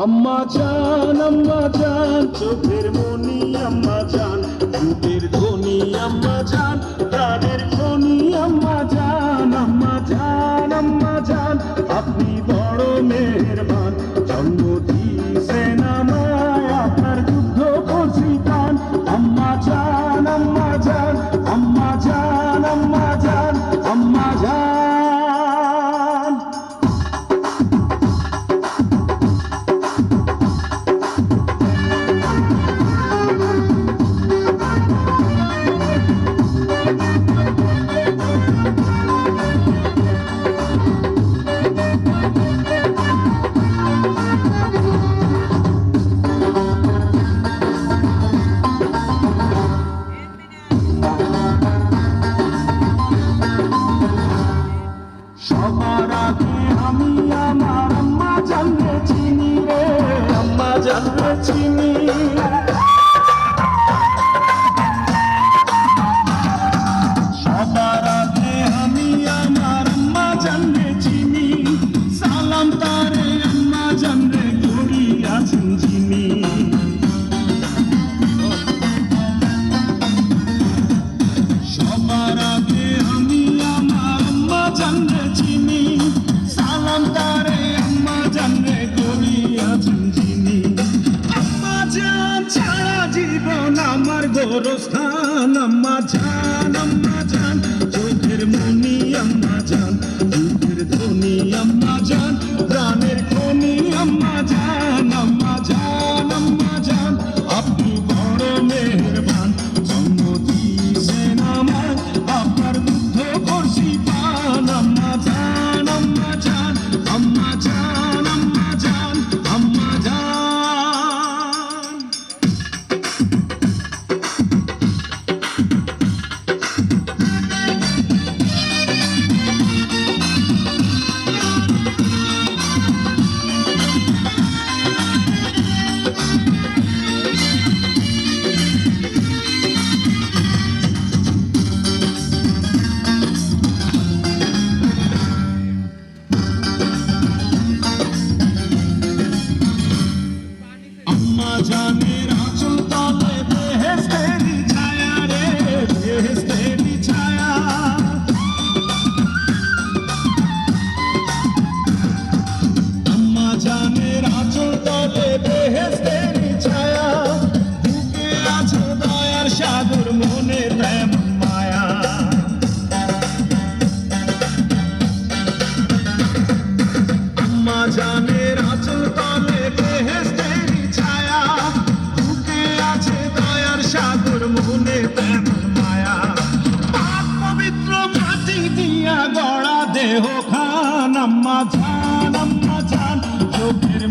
আম্মা জান চোখের মনি আম্মা জান, বুকের ধ্বনি আম্মা জান, প্রাণের খনি আম্মা জান। আম্মা জান আপনি বড় মেহেরবান, জন্ম দিয়েছেন আমায় আপনার যুদ্ধ করছি প্রাণ। আম্মা জান আম্মা জান আম্মা জান আম্মা জান আম্মা জান। সবার আগে আমি আমার আম্মা জানলে চিনি রে, আম্মা জানলে চিনি। সবার আগে আমি আমার আম্মা জানলে চিনি, সালাম তারে আম্মা জানলে করি আছেন যিনি। সবার আগে আমি আমার আম্মা জানলে চিনি, সালাম তারে আম্মা জানলে করি আছেন যিনি। আম্মা জান ছাড়া জীবন আমার গোরস্থান। আম্মা জান চোখের মনি আম্মা জান, বুকের ধ্বনি আম্মা জান, প্রাণের খনি আম্মা জান। আম্মা জান আপনি বড় মেহেরবান, জন্ম দিয়েছেন আমায় আপনার যুদ্ধ করছি প্রাণ। আম্মা জান আম্মা জান আম্মা জান আম্মা জান আম্মা জান। আম্মা জানের আঁচল তলে বেহেশতেরি ছায়া রে, বেহেশতেরি ছায়া। আম্মা জানের আঁচল তলে বেহেশতেরি ছায়া, বুকে আছে দয়ার সাগর, মনে তেমন মায়া। আম্মা জানের আঁচল তলে বেহেশতেরি ছায়া, বুকে আছে দয়ার সাগর, মনে তেমন মায়া। পাক পবিত্র মাটি দিয়া গড়া দেহ খান। আম্মা জান চোখের